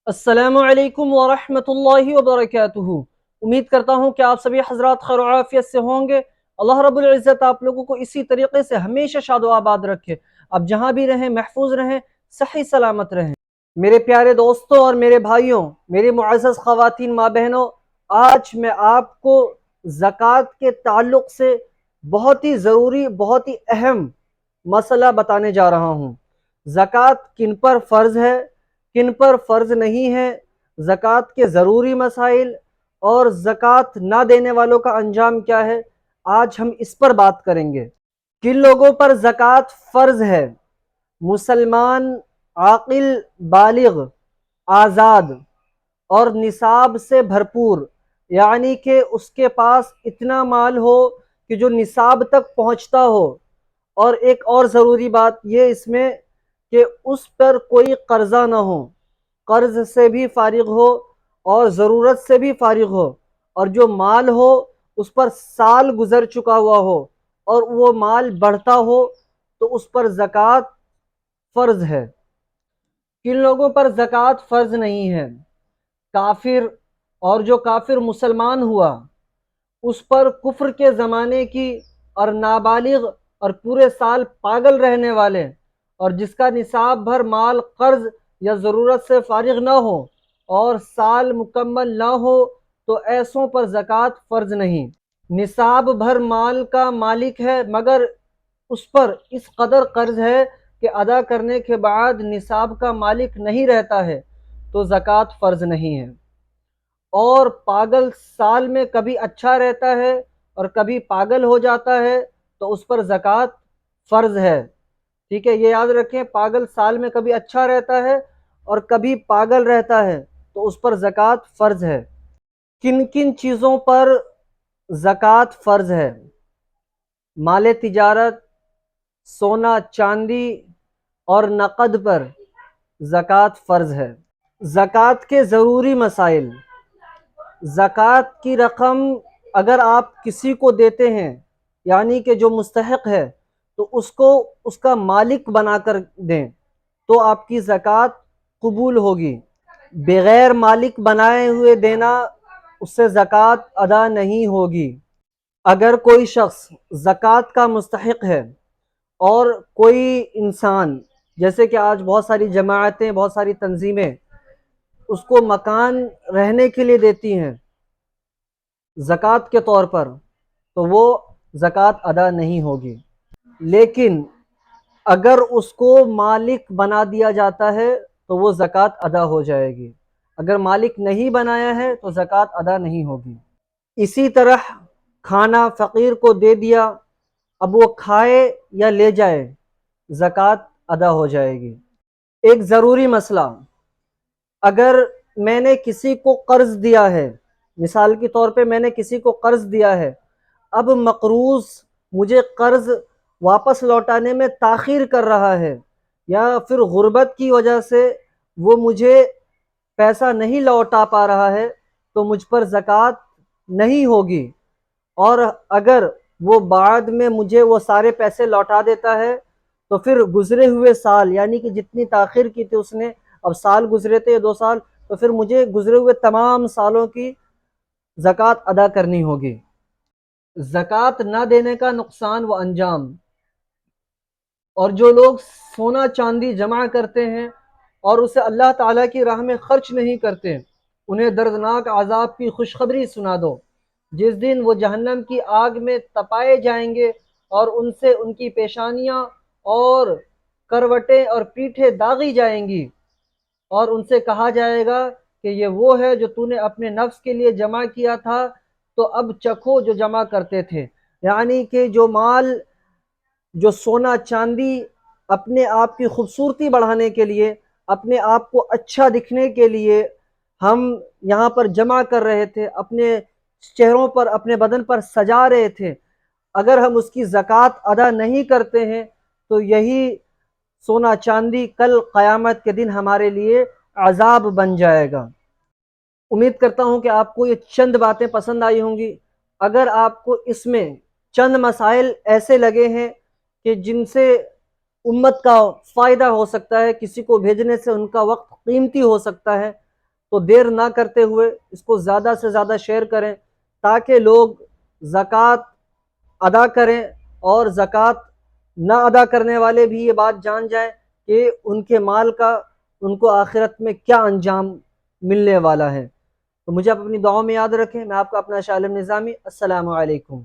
अस्सलामु अलैकुम वरहमतुल्लाहि वबरकातुहू। उम्मीद करता हूँ कि आप सभी हजरात खैर और आफियत से होंगे। अल्लाह रब्बुल इज़्ज़त आप लोगों को इसी तरीके से हमेशा शाद आबाद रखे। आप जहाँ भी रहें महफूज रहें, सही सलामत रहें। मेरे प्यारे दोस्तों और मेरे भाइयों, मेरी मुअज़्ज़ज़ ख़वातीन माँ बहनों, आज मैं आपको ज़कात के ताल्लुक़ से बहुत ही ज़रूरी, बहुत ही अहम मसला बताने जा रहा हूँ। ज़कात किन पर फ़र्ज़ है, किन पर फ़र्ज़ नहीं है, ज़कात के ज़रूरी मसाइल और ज़कात ना देने वालों का अंजाम क्या है, आज हम इस पर बात करेंगे। किन लोगों पर ज़कात फ़र्ज़ है? मुसलमान, आक़िल, बालिग़, आज़ाद और निसाब से भरपूर, यानी कि उसके पास इतना माल हो कि जो निसाब तक पहुँचता हो। और एक और ज़रूरी बात ये इसमें कि उस पर कोई कर्ज़ा ना हो, कर्ज़ से भी फारिग हो और ज़रूरत से भी फारिग हो, और जो माल हो उस पर साल गुज़र चुका हुआ हो और वो माल बढ़ता हो तो उस पर ज़कात फ़र्ज़ है। किन लोगों पर ज़कात फ़र्ज़ नहीं है? काफिर, और जो काफिर मुसलमान हुआ उस पर कुफ्र के ज़माने की, और नाबालिग और पूरे साल पागल रहने वाले, और जिसका निसाब भर माल कर्ज या ज़रूरत से फारिग ना हो और साल मुकम्मल ना हो तो ऐसों पर ज़कात फ़र्ज़ नहीं। निसाब भर माल का मालिक है मगर उस पर इस कदर कर्ज है कि अदा करने के बाद निसाब का मालिक नहीं रहता है तो ज़कात फ़र्ज़ नहीं है। और पागल साल में कभी अच्छा रहता है और कभी पागल हो जाता है तो उस पर ज़कात फ़र्ज़ है। ठीक है, ये याद रखें, पागल साल में कभी अच्छा रहता है और कभी पागल रहता है तो उस पर ज़कात फ़र्ज़ है। किन किन चीज़ों पर ज़कात फ़र्ज़ है? माल तिजारत, सोना चांदी और नक़द पर ज़कात फ़र्ज़ है। ज़कात के ज़रूरी मसाइल। ज़कात की रकम अगर आप किसी को देते हैं, यानी कि जो मुस्तहिक है, तो उसको उसका मालिक बनाकर दें तो आपकी ज़कात कबूल होगी। बग़ैर मालिक बनाए हुए देना, उससे ज़कात अदा नहीं होगी। अगर कोई शख्स ज़कात का मुस्तहिक है और कोई इंसान, जैसे कि आज बहुत सारी जमाअतें, बहुत सारी तंजीमें उसको मकान रहने के लिए देती हैं ज़कात के तौर पर, तो वो ज़कात अदा नहीं होगी। लेकिन अगर उसको मालिक बना दिया जाता है तो वो ज़कात अदा हो जाएगी। अगर मालिक नहीं बनाया है तो ज़कात अदा नहीं होगी। इसी तरह खाना फ़कीर को दे दिया, अब वो खाए या ले जाए, ज़कात अदा हो जाएगी। एक ज़रूरी मसला, अगर मैंने किसी को कर्ज़ दिया है, मिसाल के तौर पे मैंने किसी को कर्ज़ दिया है, अब मक़रूज़ मुझे कर्ज़ वापस लौटाने में ताख़ीर कर रहा है या फिर गुर्बत की वजह से वो मुझे पैसा नहीं लौटा पा रहा है तो मुझ पर ज़कात नहीं होगी। और अगर वो बाद में मुझे वो सारे पैसे लौटा देता है तो फिर गुज़रे हुए साल, यानी कि जितनी ताख़ीर की थी उसने, अब साल गुज़रे थे 2 साल, तो फिर मुझे गुज़रे हुए तमाम सालों की ज़कात अदा करनी होगी। ज़कात ना देने का नुकसान व अंजाम। और जो लोग सोना चांदी जमा करते हैं और उसे अल्लाह ताला की राह में खर्च नहीं करते, उन्हें दर्दनाक अज़ाब की खुशखबरी सुना दो। जिस दिन वो जहन्नम की आग में तपाए जाएंगे और उनसे उनकी पेशानियाँ और करवटें और पीठें दागी जाएंगी और उनसे कहा जाएगा कि ये वो है जो तूने अपने नफ्स के लिए जमा किया था, तो अब चखो जो जमा करते थे। यानी कि जो माल, जो सोना चांदी अपने आप की खूबसूरती बढ़ाने के लिए, अपने आप को अच्छा दिखने के लिए हम यहाँ पर जमा कर रहे थे, अपने चेहरों पर, अपने बदन पर सजा रहे थे, अगर हम उसकी ज़कात अदा नहीं करते हैं तो यही सोना चांदी कल क़यामत के दिन हमारे लिए अज़ाब बन जाएगा। उम्मीद करता हूँ कि आपको ये चंद बातें पसंद आई होंगी। अगर आपको इसमें चंद मसाइल ऐसे लगे हैं कि जिनसे उम्मत का फ़ायदा हो सकता है, किसी को भेजने से उनका वक्त कीमती हो सकता है, تو دیر نہ کرتے ہوئے اس کو زیادہ سے زیادہ شیئر کریں تاکہ لوگ زکوٰۃ ادا کریں، اور زکوٰۃ نہ ادا کرنے والے بھی یہ بات جان جائیں کہ ان کے مال کا ان کو آخرت میں کیا انجام ملنے والا ہے۔ تو مجھے آپ اپنی دعاؤں میں یاد رکھیں۔ میں آپ کا اپنا شاہ عالم نظامی۔ السلام علیکم۔